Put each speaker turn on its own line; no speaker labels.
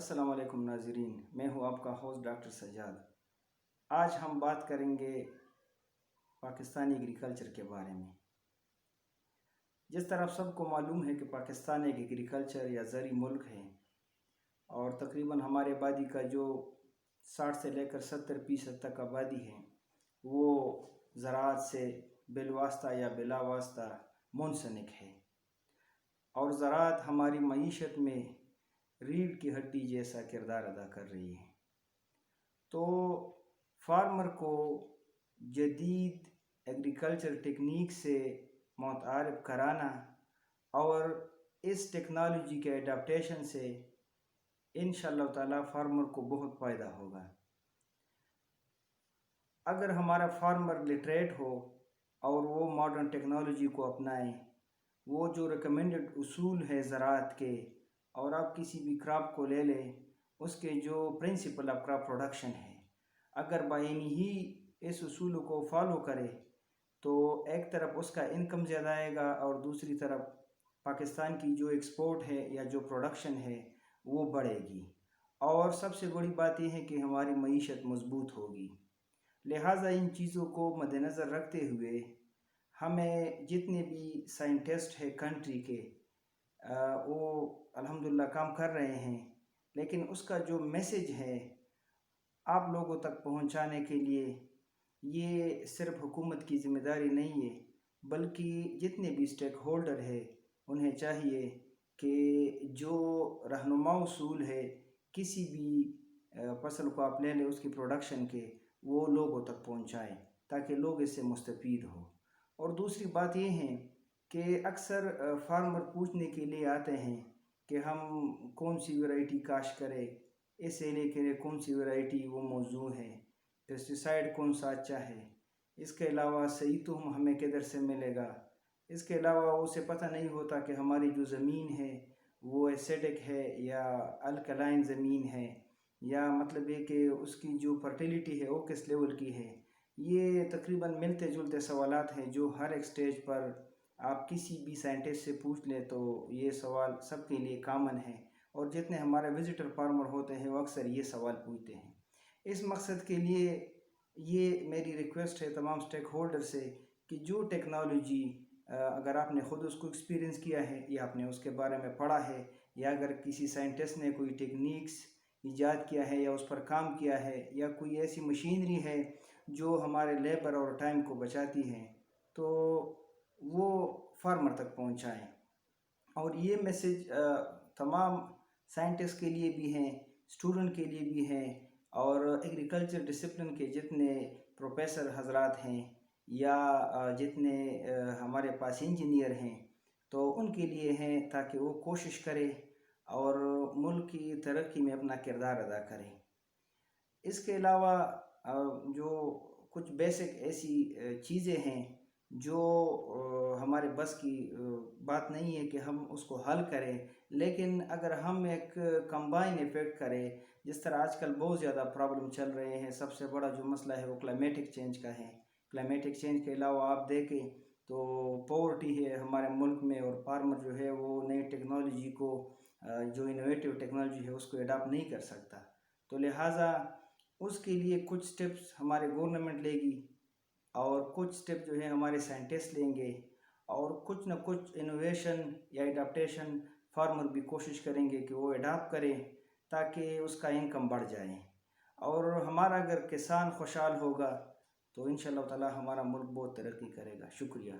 السلام علیکم ناظرین، میں ہوں آپ کا ہوسٹ ڈاکٹر سجاد۔ آج ہم بات کریں گے پاکستانی ایگریکلچر کے بارے میں۔ جس طرح سب کو معلوم ہے کہ پاکستان ایک ایگریکلچر یا زرعی ملک ہے اور تقریباً ہمارے آبادی کا جو 60 سے لے کر 70% تک آبادی ہے وہ زراعت سے بالواسطہ یا بلا واسطہ منسلک ہے، اور زراعت ہماری معیشت میں ریڑھ کی ہڈی جیسا کردار ادا کر رہی ہے۔ تو فارمر کو جدید ایگریکلچر ٹیکنیک سے متعارف کرانا اور اس ٹیکنالوجی کے اڈاپٹیشن سے انشاءاللہ تعالی فارمر کو بہت فائدہ ہوگا۔ اگر ہمارا فارمر لٹریٹ ہو اور وہ ماڈرن ٹیکنالوجی کو اپنائیں، وہ جو ریکمینڈڈ اصول ہے زراعت کے، اور آپ کسی بھی کراپ کو لے لیں، اس کے جو پرنسپل آف کراپ پروڈکشن ہے، اگر بآئینی ہی اس اصول کو فالو کرے تو ایک طرف اس کا انکم زیادہ آئے گا اور دوسری طرف پاکستان کی جو ایکسپورٹ ہے یا جو پروڈکشن ہے وہ بڑھے گی، اور سب سے بڑی بات یہ ہے کہ ہماری معیشت مضبوط ہوگی۔ لہٰذا ان چیزوں کو مد نظر رکھتے ہوئے ہمیں جتنے بھی سائنٹسٹ ہیں کنٹری کے وہ الحمدللہ کام کر رہے ہیں، لیکن اس کا جو میسج ہے آپ لوگوں تک پہنچانے کے لیے یہ صرف حکومت کی ذمہ داری نہیں ہے، بلکہ جتنے بھی اسٹیک ہولڈر ہے انہیں چاہیے کہ جو رہنما اصول ہے کسی بھی فصل کو آپ لے لیں اس کی پروڈکشن کے، وہ لوگوں تک پہنچائیں تاکہ لوگ اس سے مستفید ہوں۔ اور دوسری بات یہ ہے کہ اکثر فارمر پوچھنے کے لیے آتے ہیں کہ ہم کون سی ویرائٹی کاشت کریں، اس ایرے کے لیے کون سی ویرائٹی وہ موزوں ہے، پیسٹیسائڈ کون سا اچھا ہے، اس کے علاوہ صحیح تخم ہمیں کدھر سے ملے گا۔ اس کے علاوہ اسے پتہ نہیں ہوتا کہ ہماری جو زمین ہے وہ ایسیڈک ہے یا الکلائن زمین ہے، یا مطلب یہ کہ اس کی جو فرٹیلیٹی ہے وہ کس لیول کی ہے۔ یہ تقریباً ملتے جلتے سوالات ہیں جو ہر ایک سٹیج پر آپ کسی بھی سائنٹسٹ سے پوچھ لیں تو یہ سوال سب کے لیے کامن ہے، اور جتنے ہمارے وزٹر فارمر ہوتے ہیں وہ اکثر یہ سوال پوچھتے ہیں۔ اس مقصد کے لیے یہ میری ریکویسٹ ہے تمام سٹیک ہولڈر سے کہ جو ٹیکنالوجی اگر آپ نے خود اس کو ایکسپیرینس کیا ہے یا آپ نے اس کے بارے میں پڑھا ہے، یا اگر کسی سائنٹسٹ نے کوئی ٹیکنیکس ایجاد کیا ہے یا اس پر کام کیا ہے، یا کوئی ایسی مشینری ہے جو ہمارے لیبر اور ٹائم کو بچاتی ہے، تو وہ فارمر تک پہنچائیں۔ اور یہ میسج تمام سائنٹسٹ کے لیے بھی ہیں، اسٹوڈنٹ کے لیے بھی ہیں، اور ایگریکلچر ڈسپلن کے جتنے پروفیسر حضرات ہیں یا جتنے ہمارے پاس انجینئر ہیں تو ان کے لیے ہیں، تاکہ وہ کوشش کریں اور ملک کی ترقی میں اپنا کردار ادا کریں۔ اس کے علاوہ جو کچھ بیسک ایسی چیزیں ہیں جو ہمارے بس کی بات نہیں ہے کہ ہم اس کو حل کریں، لیکن اگر ہم ایک کمبائن ایفیکٹ کریں، جس طرح آج کل بہت زیادہ پرابلم چل رہے ہیں، سب سے بڑا جو مسئلہ ہے وہ کلائمیٹک چینج کا ہے۔ کلائمیٹک چینج کے علاوہ آپ دیکھیں تو پاورٹی ہے ہمارے ملک میں، اور فارمر جو ہے وہ نئی ٹیکنالوجی کو جو انوویٹیو ٹیکنالوجی ہے اس کو اڈاپٹ نہیں کر سکتا، تو لہٰذا اس کے لیے کچھ سٹیپس ہمارے گورنمنٹ لے گی، اور کچھ سٹیپ جو ہے ہمارے سائنٹسٹ لیں گے، اور کچھ نہ کچھ انوویشن یا اڈاپٹیشن فارمر بھی کوشش کریں گے کہ وہ اڈاپٹ کریں تاکہ اس کا انکم بڑھ جائے۔ اور ہمارا اگر کسان خوشحال ہوگا تو انشاءاللہ تعالی ہمارا ملک بہت ترقی کرے گا۔ شکریہ۔